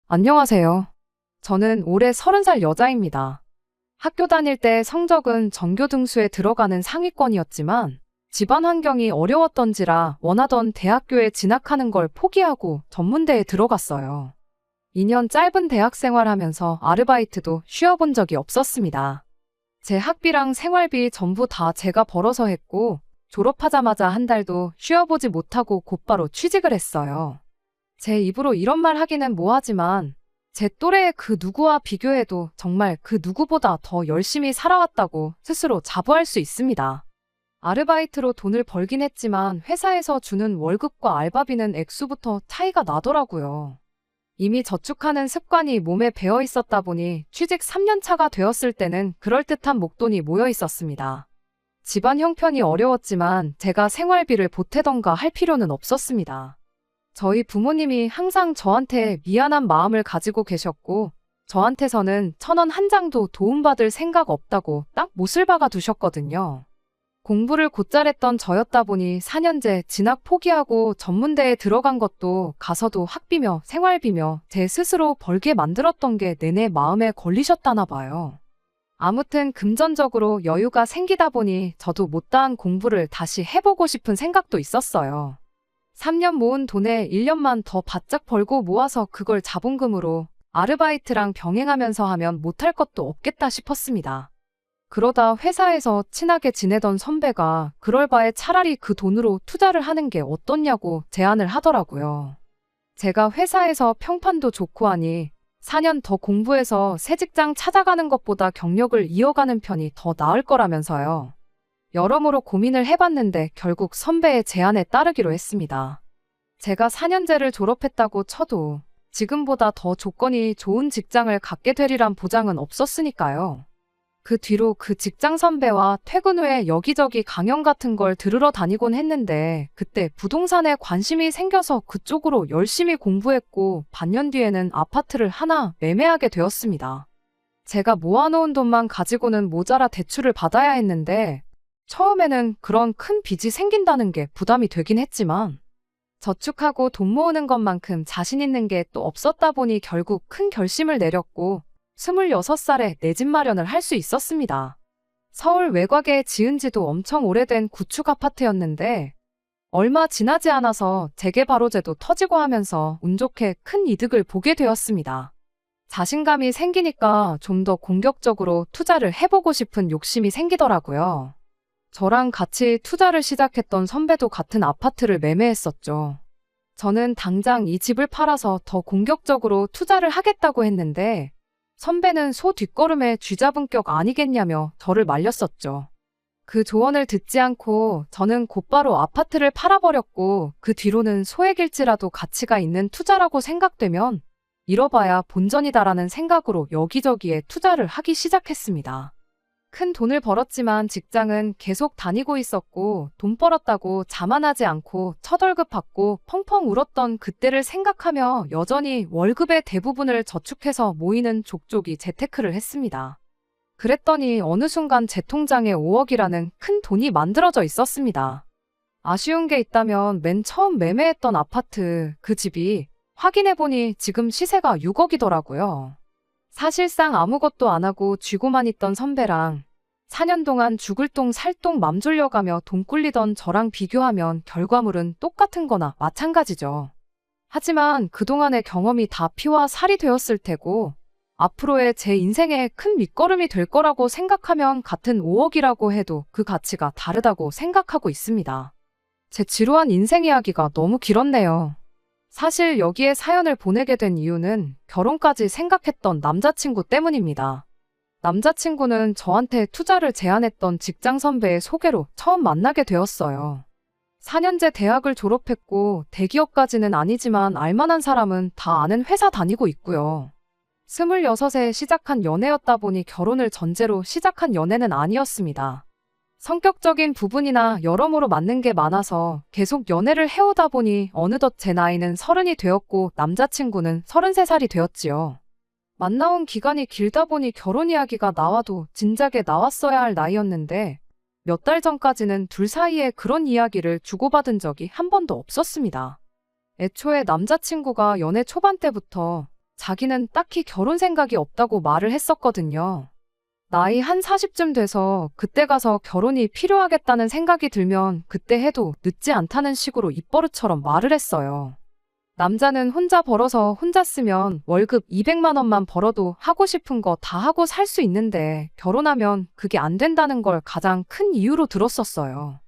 안녕하세요. 저는 올해 30살 여자입니다. 학교 다닐 때 성적은 전교 등수에 들어가는 상위권이었지만 집안 환경이 어려웠던지라 원하던 대학교에 진학하는 걸 포기하고 전문대에 들어갔어요. 2년 짧은 대학 생활하면서 아르바이트도 쉬어본 적이 없었습니다. 제 학비랑 생활비 전부 다 제가 벌어서 했고 졸업하자마자 한 달도 쉬어보지 못하고 곧바로 취직을 했어요. 제 입으로 이런 말 하기는 뭐하지만 제 또래의 그 누구와 비교해도 정말 그 누구보다 더 열심히 살아왔다고 스스로 자부할 수 있습니다. 아르바이트로 돈을 벌긴 했지만 회사에서 주는 월급과 알바비는 액수부터 차이가 나더라고요. 이미 저축하는 습관이 몸에 배어 있었다 보니 취직 3년 차가 되었을 때는 그럴듯한 목돈이 모여 있었습니다. 집안 형편이 어려웠지만 제가 생활비를 보태던가 할 필요는 없었습니다. 저희 부모님이 항상 저한테 미안한 마음을 가지고 계셨고 저한테서는 1,000원 한 장도 도움받을 생각 없다고 딱 못을 박아 두셨거든요. 공부를 곧잘 했던 저였다 보니 4년제 진학 포기하고 전문대에 들어간 것도 가서도 학비며 생활비며 제 스스로 벌게 만들었던 게 내내 마음에 걸리셨다나 봐요. 아무튼 금전적으로 여유가 생기다 보니 저도 못다한 공부를 다시 해보고 싶은 생각도 있었어요. 3년 모은 돈에 1년만 더 바짝 벌고 모아서 그걸 자본금으로 아르바이트랑 병행하면서 하면 못할 것도 없겠다 싶었습니다. 그러다 회사에서 친하게 지내던 선배가 그럴 바에 차라리 그 돈으로 투자를 하는 게 어떻냐고 제안을 하더라고요. 제가 회사에서 평판도 좋고 하니 4년 더 공부해서 새 직장 찾아가는 것보다 경력을 이어가는 편이 더 나을 거라면서요. 여러모로 고민을 해봤는데 결국 선배의 제안에 따르기로 했습니다. 제가 4년제를 졸업했다고 쳐도 지금보다 더 조건이 좋은 직장을 갖게 되리란 보장은 없었으니까요. 그 뒤로 그 직장 선배와 퇴근 후에 여기저기 강연 같은 걸 들으러 다니곤 했는데 그때 부동산에 관심이 생겨서 그쪽으로 열심히 공부했고 반년 뒤에는 아파트를 하나 매매하게 되었습니다. 제가 모아놓은 돈만 가지고는 모자라 대출을 받아야 했는데 처음에는 그런 큰 빚이 생긴다는 게 부담이 되긴 했지만 저축하고 돈 모으는 것만큼 자신 있는 게 또 없었다 보니 결국 큰 결심을 내렸고 26살에 내 집 마련을 할 수 있었습니다. 서울 외곽에 지은 지도 엄청 오래된 구축 아파트였는데 얼마 지나지 않아서 재개발호재도 터지고 하면서 운 좋게 큰 이득을 보게 되었습니다. 자신감이 생기니까 좀 더 공격적으로 투자를 해보고 싶은 욕심이 생기더라고요. 저랑 같이 투자를 시작했던 선배도 같은 아파트를 매매했었죠. 저는 당장 이 집을 팔아서 더 공격적으로 투자를 하겠다고 했는데 선배는 소 뒷걸음에 쥐잡은 격 아니겠냐며 저를 말렸었죠. 그 조언을 듣지 않고 저는 곧바로 아파트를 팔아버렸고 그 뒤로는 소액일지라도 가치가 있는 투자라고 생각되면 잃어봐야 본전이다라는 생각으로 여기저기에 투자를 하기 시작했습니다. 큰 돈을 벌었지만 직장은 계속 다니고 있었고 돈 벌었다고 자만하지 않고 첫 월급 받고 펑펑 울었던 그때를 생각하며 여전히 월급의 대부분을 저축해서 모이는 족족이 재테크를 했습니다. 그랬더니 어느 순간 제 통장에 5억이라는 큰 돈이 만들어져 있었습니다. 아쉬운 게 있다면 맨 처음 매매했던 아파트 그 집이 확인해보니 지금 시세가 6억이더라고요. 사실상 아무것도 안 하고 쥐고만 있던 선배랑 4년 동안 죽을 똥 살 똥 맘 졸려가며 돈 꿀리던 저랑 비교하면 결과물은 똑같은 거나 마찬가지죠. 하지만 그동안의 경험이 다 피와 살이 되었을 테고 앞으로의 제 인생에 큰 밑거름이 될 거라고 생각하면 같은 5억이라고 해도 그 가치가 다르다고 생각하고 있습니다. 제 지루한 인생 이야기가 너무 길었네요. 사실 여기에 사연을 보내게 된 이유는 결혼까지 생각했던 남자친구 때문입니다. 남자친구는 저한테 투자를 제안했던 직장 선배의 소개로 처음 만나게 되었어요. 4년제 대학을 졸업했고 대기업까지는 아니지만 알만한 사람은 다 아는 회사 다니고 있고요. 26에 시작한 연애였다 보니 결혼을 전제로 시작한 연애는 아니었습니다. 성격적인 부분이나 여러모로 맞는 게 많아서 계속 연애를 해오다 보니 어느덧 제 나이는 30이 되었고 남자친구는 33살이 되었지요. 만나온 기간이 길다 보니 결혼 이야기가 나와도 진작에 나왔어야 할 나이였는데 몇 달 전까지는 둘 사이에 그런 이야기를 주고받은 적이 한 번도 없었습니다. 애초에 남자친구가 연애 초반 때부터 자기는 딱히 결혼 생각이 없다고 말을 했었거든요. 나이 한 40쯤 돼서 그때 가서 결혼이 필요하겠다는 생각이 들면 그때 해도 늦지 않다는 식으로 입버릇처럼 말을 했어요. 남자는 혼자 벌어서 혼자 쓰면 월급 200만 원만 벌어도 하고 싶은 거 다 하고 살 수 있는데 결혼하면 그게 안 된다는 걸 가장 큰 이유로 들었었어요.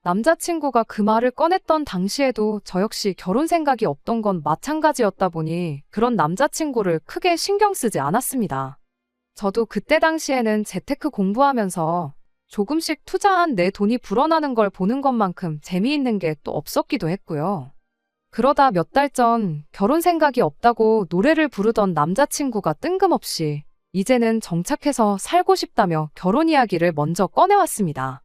남자친구가 그 말을 꺼냈던 당시에도 저 역시 결혼 생각이 없던 건 마찬가지였다 보니 그런 남자친구를 크게 신경 쓰지 않았습니다. 저도 그때 당시에는 재테크 공부하면서 조금씩 투자한 내 돈이 불어나는 걸 보는 것만큼 재미있는 게 또 없었기도 했고요. 그러다 몇 달 전 결혼 생각이 없다고 노래를 부르던 남자친구가 뜬금없이 이제는 정착해서 살고 싶다며 결혼 이야기를 먼저 꺼내왔습니다.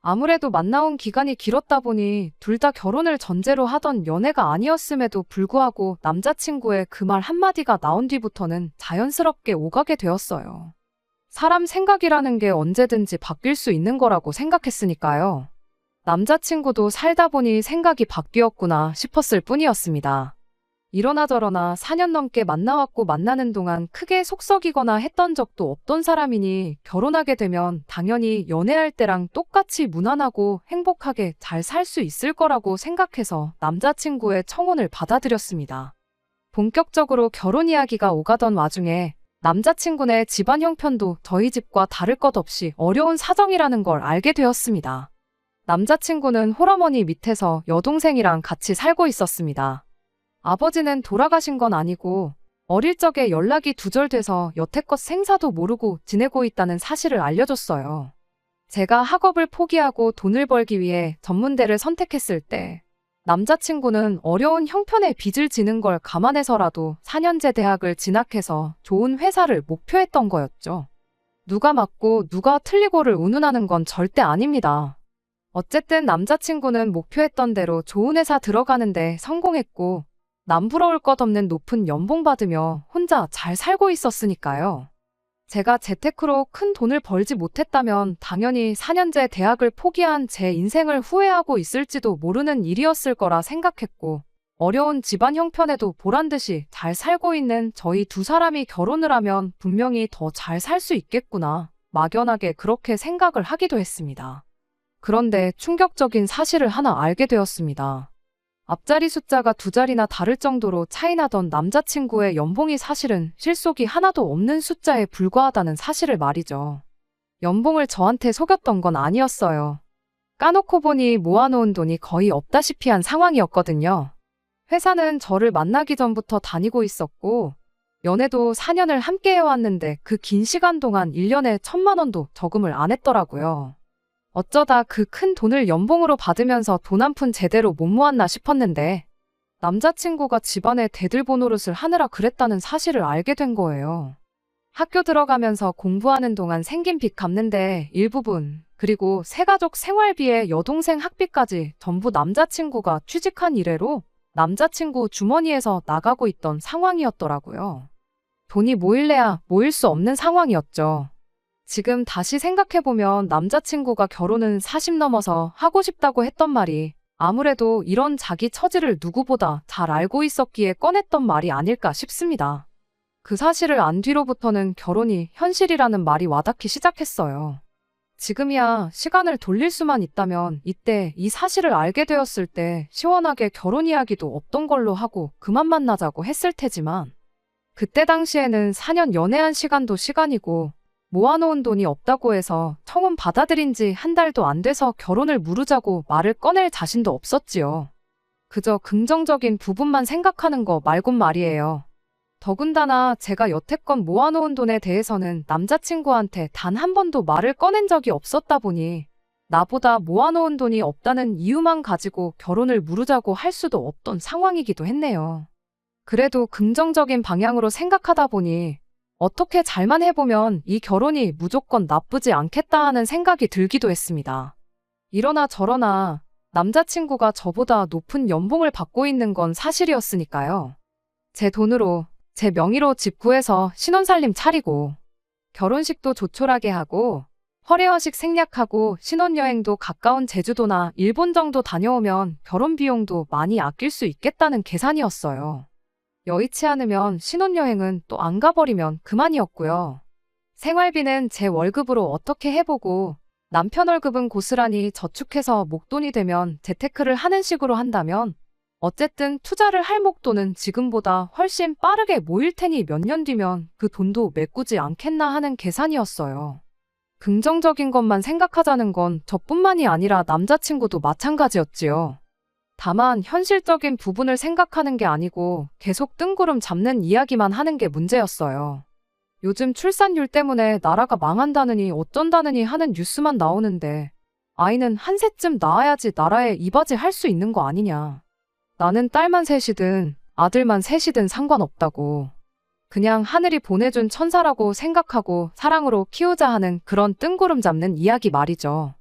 아무래도 만나온 기간이 길었다 보니 둘 다 결혼을 전제로 하던 연애가 아니었음에도 불구하고 남자친구의 그 말 한마디가 나온 뒤부터는 자연스럽게 오가게 되었어요. 사람 생각이라는 게 언제든지 바뀔 수 있는 거라고 생각했으니까요. 남자친구도 살다 보니 생각이 바뀌었구나 싶었을 뿐이었습니다. 이러나 저러나 4년 넘게 만나왔고 만나는 동안 크게 속썩이거나 했던 적도 없던 사람이니 결혼하게 되면 당연히 연애할 때랑 똑같이 무난하고 행복하게 잘 살 수 있을 거라고 생각해서 남자친구의 청혼을 받아들였습니다. 본격적으로 결혼 이야기가 오가던 와중에 남자친구네 집안 형편도 저희 집과 다를 것 없이 어려운 사정이라는 걸 알게 되었습니다. 남자친구는 홀어머니 밑에서 여동생이랑 같이 살고 있었습니다. 아버지는 돌아가신 건 아니고 어릴 적에 연락이 두절돼서 여태껏 생사도 모르고 지내고 있다는 사실을 알려줬어요. 제가 학업을 포기하고 돈을 벌기 위해 전문대를 선택했을 때 남자친구는 어려운 형편의 빚을 지는 걸 감안해서라도 4년제 대학을 진학해서 좋은 회사를 목표했던 거였죠. 누가 맞고 누가 틀리고를 운운하는 건 절대 아닙니다. 어쨌든 남자친구는 목표했던 대로 좋은 회사 들어가는데 성공했고 남 부러울 것 없는 높은 연봉 받으며 혼자 잘 살고 있었으니까요. 제가 재테크로 큰 돈을 벌지 못했다면 당연히 4년제 대학을 포기한 제 인생을 후회하고 있을지도 모르는 일이었을 거라 생각했고 어려운 집안 형편에도 보란듯이 잘 살고 있는 저희 두 사람이 결혼을 하면 분명히 더 잘 살 수 있겠구나 막연하게 그렇게 생각을 하기도 했습니다. 그런데 충격적인 사실을 하나 알게 되었습니다. 앞자리 숫자가 두 자리나 다를 정도로 차이나던 남자친구의 연봉이 사실은 실속이 하나도 없는 숫자에 불과하다는 사실을 말이죠. 연봉을 저한테 속였던 건 아니었어요. 까놓고 보니 모아놓은 돈이 거의 없다시피 한 상황이었거든요. 회사는 저를 만나기 전부터 다니고 있었고 연애도 4년을 함께 해왔는데 그 긴 시간 동안 1년에 1,000만 원도 저금을 안 했더라고요. 어쩌다 그 큰 돈을 연봉으로 받으면서 돈 한 푼 제대로 못 모았나 싶었는데 남자친구가 집안에 대들보 노릇을 하느라 그랬다는 사실을 알게 된 거예요. 학교 들어가면서 공부하는 동안 생긴 빚 갚는데 일부분, 그리고 새가족 생활비에 여동생 학비까지 전부 남자친구가 취직한 이래로 남자친구 주머니에서 나가고 있던 상황이었더라고요. 돈이 모일래야 모일 수 없는 상황이었죠. 지금 다시 생각해보면 남자친구가 결혼은 40 넘어서 하고 싶다고 했던 말이 아무래도 이런 자기 처지를 누구보다 잘 알고 있었기에 꺼냈던 말이 아닐까 싶습니다. 그 사실을 안 뒤로부터는 결혼이 현실이라는 말이 와닿기 시작했어요. 지금이야 시간을 돌릴 수만 있다면 이때 이 사실을 알게 되었을 때 시원하게 결혼 이야기도 없던 걸로 하고 그만 만나자고 했을 테지만 그때 당시에는 4년 연애한 시간도 시간이고 모아놓은 돈이 없다고 해서 청혼 받아들인 지 한 달도 안 돼서 결혼을 무르자고 말을 꺼낼 자신도 없었지요. 그저 긍정적인 부분만 생각하는 거 말곤 말이에요. 더군다나 제가 여태껏 모아놓은 돈에 대해서는 남자친구한테 단 한 번도 말을 꺼낸 적이 없었다 보니 나보다 모아놓은 돈이 없다는 이유만 가지고 결혼을 무르자고 할 수도 없던 상황이기도 했네요. 그래도 긍정적인 방향으로 생각하다 보니 어떻게 잘만 해보면 이 결혼이 무조건 나쁘지 않겠다 하는 생각이 들기도 했습니다. 이러나 저러나 남자친구가 저보다 높은 연봉을 받고 있는 건 사실이었으니까요. 제 돈으로, 제 명의로 집 구해서 신혼살림 차리고 결혼식도 조촐하게 하고 허례허식 생략하고 신혼여행도 가까운 제주도나 일본 정도 다녀오면 결혼 비용도 많이 아낄 수 있겠다는 계산이었어요. 여의치 않으면 신혼여행은 또 안 가버리면 그만이었고요. 생활비는 제 월급으로 어떻게 해보고 남편 월급은 고스란히 저축해서 목돈이 되면 재테크를 하는 식으로 한다면 어쨌든 투자를 할 목돈은 지금보다 훨씬 빠르게 모일 테니 몇 년 뒤면 그 돈도 메꾸지 않겠나 하는 계산이었어요. 긍정적인 것만 생각하자는 건 저뿐만이 아니라 남자친구도 마찬가지였지요. 다만 현실적인 부분을 생각하는 게 아니고 계속 뜬구름 잡는 이야기만 하는 게 문제였어요. 요즘 출산율 때문에 나라가 망한다느니 어쩐다느니 하는 뉴스만 나오는데 아이는 한 셋쯤 낳아야지 나라에 이바지할 수 있는 거 아니냐. 나는 딸만 셋이든 아들만 셋이든 상관없다고. 그냥 하늘이 보내준 천사라고 생각하고 사랑으로 키우자 하는 그런 뜬구름 잡는 이야기 말이죠.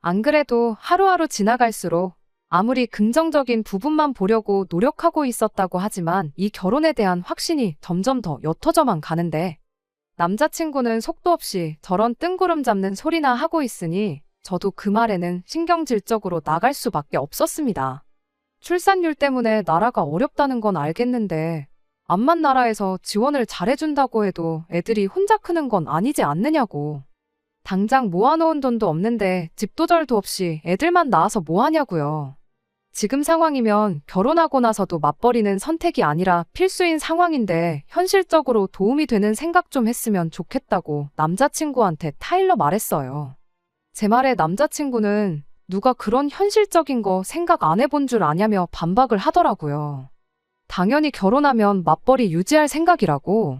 안 그래도 하루하루 지나갈수록 아무리 긍정적인 부분만 보려고 노력하고 있었다고 하지만 이 결혼에 대한 확신이 점점 더 옅어져만 가는데 남자친구는 속도 없이 저런 뜬구름 잡는 소리나 하고 있으니 저도 그 말에는 신경질적으로 나갈 수밖에 없었습니다. 출산율 때문에 나라가 어렵다는 건 알겠는데 암만 나라에서 지원을 잘해준다고 해도 애들이 혼자 크는 건 아니지 않느냐고. 당장 모아놓은 돈도 없는데 집도절도 없이 애들만 낳아서 뭐하냐고요. 지금 상황이면 결혼하고 나서도 맞벌이는 선택이 아니라 필수인 상황인데 현실적으로 도움이 되는 생각 좀 했으면 좋겠다고 남자친구한테 타일러 말했어요. 제 말에 남자친구는 누가 그런 현실적인 거 생각 안 해본 줄 아냐며 반박을 하더라고요. 당연히 결혼하면 맞벌이 유지할 생각이라고.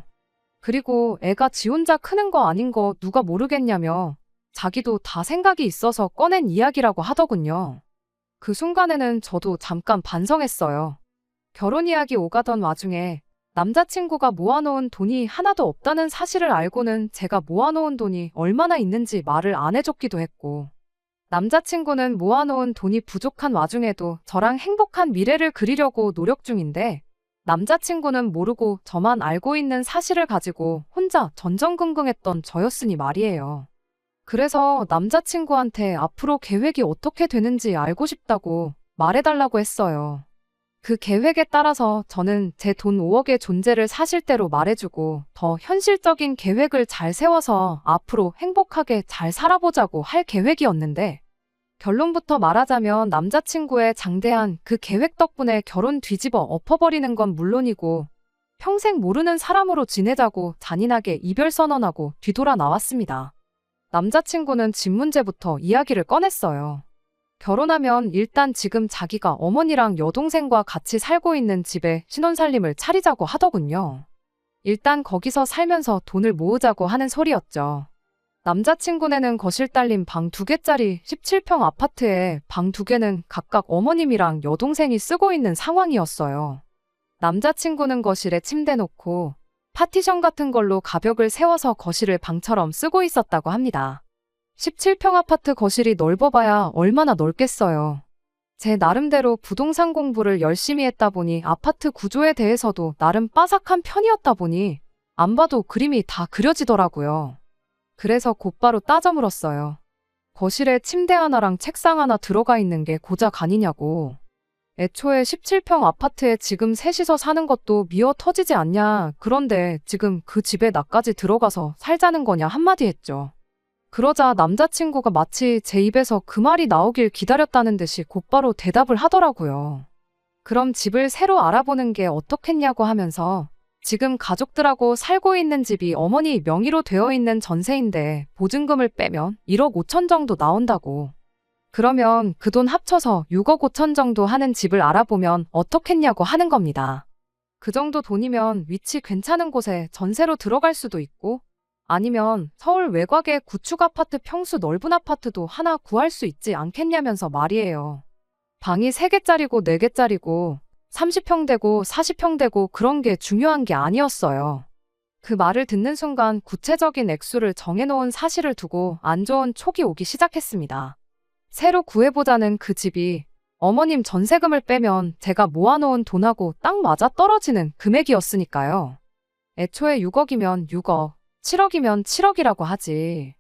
그리고 애가 지 혼자 크는 거 아닌 거 누가 모르겠냐며 자기도 다 생각이 있어서 꺼낸 이야기라고 하더군요. 그 순간에는 저도 잠깐 반성했어요. 결혼 이야기 오가던 와중에 남자친구가 모아놓은 돈이 하나도 없다는 사실을 알고는 제가 모아놓은 돈이 얼마나 있는지 말을 안 해줬기도 했고 남자친구는 모아놓은 돈이 부족한 와중에도 저랑 행복한 미래를 그리려고 노력 중인데 남자친구는 모르고 저만 알고 있는 사실을 가지고 혼자 전전긍긍했던 저였으니 말이에요. 그래서 남자친구한테 앞으로 계획이 어떻게 되는지 알고 싶다고 말해달라고 했어요. 그 계획에 따라서 저는 제 돈 5억의 존재를 사실대로 말해주고 더 현실적인 계획을 잘 세워서 앞으로 행복하게 잘 살아보자고 할 계획이었는데 결론부터 말하자면 남자친구의 장대한 그 계획 덕분에 결혼 뒤집어 엎어버리는 건 물론이고 평생 모르는 사람으로 지내자고 잔인하게 이별 선언하고 뒤돌아 나왔습니다. 남자친구는 집 문제부터 이야기를 꺼냈어요. 결혼하면 일단 지금 자기가 어머니랑 여동생과 같이 살고 있는 집에 신혼살림을 차리자고 하더군요. 일단 거기서 살면서 돈을 모으자고 하는 소리였죠. 남자친구네는 거실 딸린 방 2개짜리 17평 아파트에 방 2개는 각각 어머님이랑 여동생이 쓰고 있는 상황이었어요. 남자친구는 거실에 침대 놓고 파티션 같은 걸로 가벽을 세워서 거실을 방처럼 쓰고 있었다고 합니다. 17평 아파트 거실이 넓어봐야 얼마나 넓겠어요. 제 나름대로 부동산 공부를 열심히 했다 보니 아파트 구조에 대해서도 나름 빠삭한 편이었다 보니 안 봐도 그림이 다 그려지더라고요. 그래서 곧바로 따져 물었어요. 거실에 침대 하나랑 책상 하나 들어가 있는 게 고작 아니냐고. 애초에 17평 아파트에 지금 셋이서 사는 것도 미어 터지지 않냐. 그런데 지금 그 집에 나까지 들어가서 살자는 거냐 한마디 했죠. 그러자 남자친구가 마치 제 입에서 그 말이 나오길 기다렸다는 듯이 곧바로 대답을 하더라고요. 그럼 집을 새로 알아보는 게 어떻겠냐고 하면서 지금 가족들하고 살고 있는 집이 어머니 명의로 되어 있는 전세인데 보증금을 빼면 1억 5천 정도 나온다고. 그러면 그 돈 합쳐서 6억 5천 정도 하는 집을 알아보면 어떻겠냐고 하는 겁니다. 그 정도 돈이면 위치 괜찮은 곳에 전세로 들어갈 수도 있고 아니면 서울 외곽의 구축 아파트 평수 넓은 아파트도 하나 구할 수 있지 않겠냐면서 말이에요. 방이 3개짜리고 4개짜리고 30평 되고 40평 되고 그런 게 중요한 게 아니었어요. 그 말을 듣는 순간 구체적인 액수를 정해놓은 사실을 두고 안 좋은 촉이 오기 시작했습니다. 새로 구해보자는 그 집이 어머님 전세금을 빼면 제가 모아놓은 돈하고 딱 맞아 떨어지는 금액이었으니까요. 애초에 6억이면 6억, 7억이면 7억이라고 하지.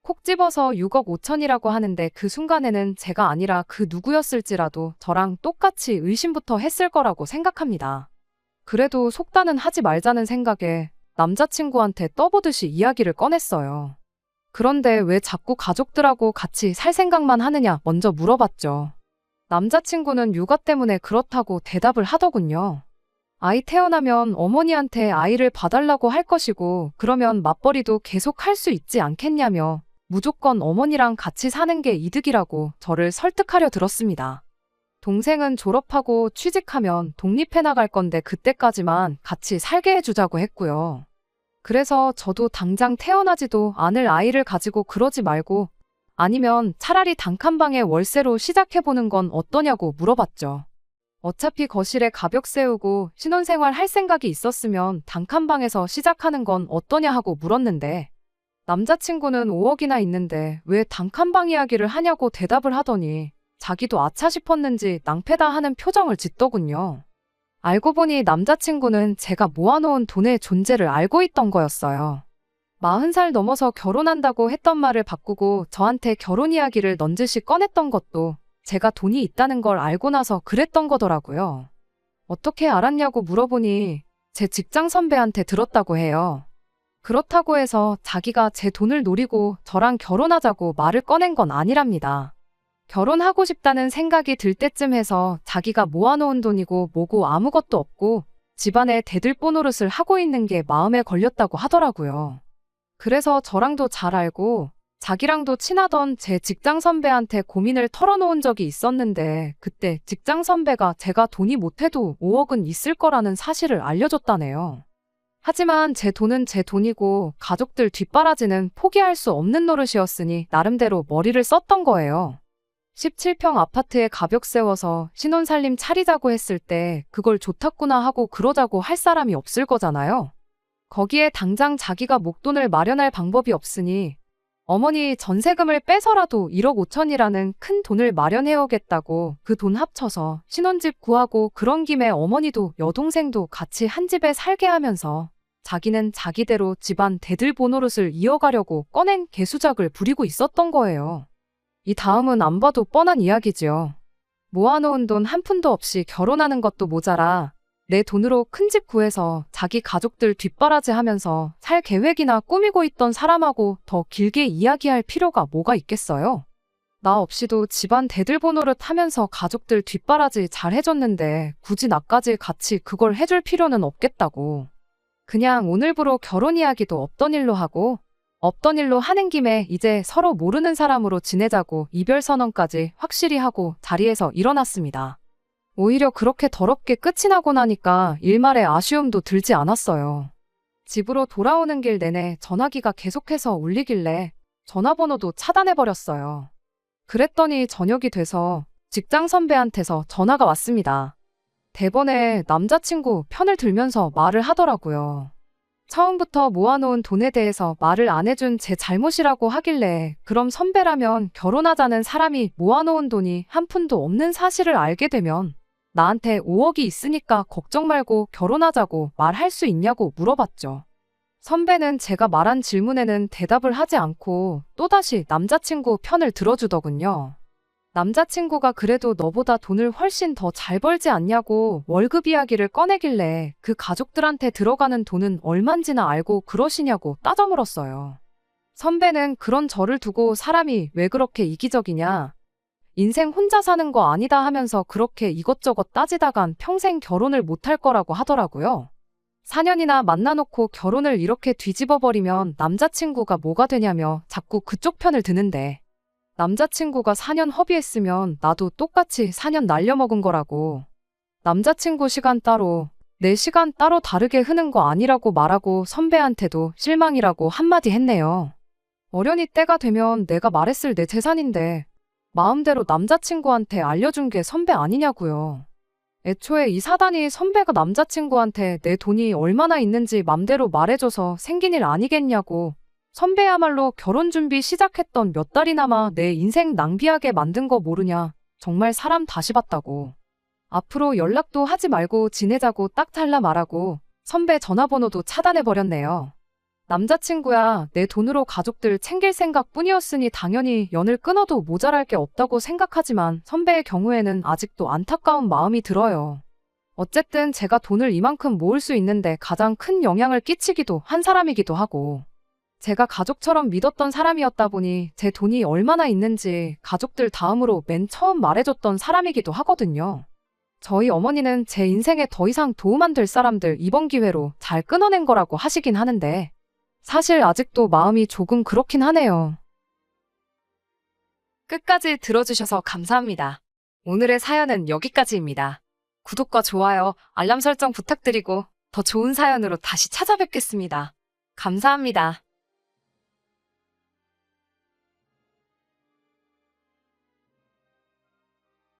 콕 집어서 6억 5천이라고 하는데 그 순간에는 제가 아니라 그 누구였을지라도 저랑 똑같이 의심부터 했을 거라고 생각합니다. 그래도 속단은 하지 말자는 생각에 남자친구한테 떠보듯이 이야기를 꺼냈어요. 그런데 왜 자꾸 가족들하고 같이 살 생각만 하느냐 먼저 물어봤죠. 남자친구는 육아 때문에 그렇다고 대답을 하더군요. 아이 태어나면 어머니한테 아이를 봐달라고 할 것이고 그러면 맞벌이도 계속 할 수 있지 않겠냐며 무조건 어머니랑 같이 사는 게 이득이라고 저를 설득하려 들었습니다. 동생은 졸업하고 취직하면 독립해 나갈 건데 그때까지만 같이 살게 해주자고 했고요. 그래서 저도 당장 태어나지도 않을 아이를 가지고 그러지 말고 아니면 차라리 단칸방에 월세로 시작해보는 건 어떠냐고 물어봤죠. 어차피 거실에 가벽 세우고 신혼생활 할 생각이 있었으면 단칸방에서 시작하는 건 어떠냐 하고 물었는데 남자친구는 5억이나 있는데 왜 단칸방 이야기를 하냐고 대답을 하더니 자기도 아차 싶었는지 낭패다 하는 표정을 짓더군요. 알고 보니 남자친구는 제가 모아놓은 돈의 존재를 알고 있던 거였어요. 40살 넘어서 결혼한다고 했던 말을 바꾸고 저한테 결혼 이야기를 넌지시 꺼냈던 것도 제가 돈이 있다는 걸 알고 나서 그랬던 거더라고요. 어떻게 알았냐고 물어보니 제 직장 선배한테 들었다고 해요. 그렇다고 해서 자기가 제 돈을 노리고 저랑 결혼하자고 말을 꺼낸 건 아니랍니다. 결혼하고 싶다는 생각이 들 때쯤 해서 자기가 모아놓은 돈이고 뭐고 아무것도 없고 집안에 대들보 노릇을 하고 있는 게 마음에 걸렸다고 하더라고요. 그래서 저랑도 잘 알고 자기랑도 친하던 제 직장 선배한테 고민을 털어놓은 적이 있었는데 그때 직장 선배가 제가 돈이 못해도 5억은 있을 거라는 사실을 알려줬다네요. 하지만 제 돈은 제 돈이고 가족들 뒷바라지는 포기할 수 없는 노릇이었으니 나름대로 머리를 썼던 거예요. 17평 아파트에 가벽 세워서 신혼살림 차리자고 했을 때 그걸 좋다구나 하고 그러자고 할 사람이 없을 거잖아요. 거기에 당장 자기가 목돈을 마련할 방법이 없으니 어머니 전세금을 빼서라도 1억 5천이라는 큰 돈을 마련해오겠다고 그 돈 합쳐서 신혼집 구하고 그런 김에 어머니도 여동생도 같이 한 집에 살게 하면서 자기는 자기대로 집안 대들보 노릇을 이어가려고 꺼낸 개수작을 부리고 있었던 거예요. 이 다음은 안 봐도 뻔한 이야기지요. 모아놓은 돈 한 푼도 없이 결혼하는 것도 모자라 내 돈으로 큰 집 구해서 자기 가족들 뒷바라지 하면서 살 계획이나 꾸미고 있던 사람하고 더 길게 이야기할 필요가 뭐가 있겠어요? 나 없이도 집안 대들보 노릇 하면서 가족들 뒷바라지 잘 해줬는데 굳이 나까지 같이 그걸 해줄 필요는 없겠다고. 그냥 오늘부로 결혼 이야기도 없던 일로 하고 없던 일로 하는 김에 이제 서로 모르는 사람으로 지내자고 이별 선언까지 확실히 하고 자리에서 일어났습니다. 오히려 그렇게 더럽게 끝이 나고 나니까 일말의 아쉬움도 들지 않았어요. 집으로 돌아오는 길 내내 전화기가 계속해서 울리길래 전화번호도 차단해버렸어요. 그랬더니 저녁이 돼서 직장 선배한테서 전화가 왔습니다. 대번에 남자친구 편을 들면서 말을 하더라고요. 처음부터 모아놓은 돈에 대해서 말을 안 해준 제 잘못이라고 하길래 그럼 선배라면 결혼하자는 사람이 모아놓은 돈이 한 푼도 없는 사실을 알게 되면 나한테 5억이 있으니까 걱정 말고 결혼하자고 말할 수 있냐고 물어봤죠. 선배는 제가 말한 질문에는 대답을 하지 않고 또다시 남자친구 편을 들어주더군요. 남자친구가 그래도 너보다 돈을 훨씬 더 잘 벌지 않냐고 월급 이야기를 꺼내길래 그 가족들한테 들어가는 돈은 얼만지나 알고 그러시냐고 따져 물었어요. 선배는 그런 저를 두고 사람이 왜 그렇게 이기적이냐, 인생 혼자 사는 거 아니다 하면서 그렇게 이것저것 따지다간 평생 결혼을 못할 거라고 하더라고요. 4년이나 만나놓고 결혼을 이렇게 뒤집어버리면 남자친구가 뭐가 되냐며 자꾸 그쪽 편을 드는데 남자친구가 4년 허비했으면 나도 똑같이 4년 날려먹은 거라고. 남자친구 시간 따로, 내 시간 따로 다르게 흐는 거 아니라고 말하고 선배한테도 실망이라고 한마디 했네요. 어련히 때가 되면 내가 말했을 내 재산인데 마음대로 남자친구한테 알려준 게 선배 아니냐고요. 애초에 이 사단이 선배가 남자친구한테 내 돈이 얼마나 있는지 맘대로 말해줘서 생긴 일 아니겠냐고. 선배야말로 결혼 준비 시작했던 몇 달이나마 내 인생 낭비하게 만든 거 모르냐. 정말 사람 다시 봤다고. 앞으로 연락도 하지 말고 지내자고 딱 잘라 말하고 선배 전화번호도 차단해버렸네요. 남자친구야, 내 돈으로 가족들 챙길 생각뿐이었으니 당연히 연을 끊어도 모자랄 게 없다고 생각하지만 선배의 경우에는 아직도 안타까운 마음이 들어요. 어쨌든 제가 돈을 이만큼 모을 수 있는데 가장 큰 영향을 끼치기도 한 사람이기도 하고, 제가 가족처럼 믿었던 사람이었다 보니 제 돈이 얼마나 있는지 가족들 다음으로 맨 처음 말해줬던 사람이기도 하거든요. 저희 어머니는 제 인생에 더 이상 도움 안 될 사람들 이번 기회로 잘 끊어낸 거라고 하시긴 하는데, 사실 아직도 마음이 조금 그렇긴 하네요. 끝까지 들어주셔서 감사합니다. 오늘의 사연은 여기까지입니다. 구독과 좋아요, 알람 설정 부탁드리고 더 좋은 사연으로 다시 찾아뵙겠습니다. 감사합니다.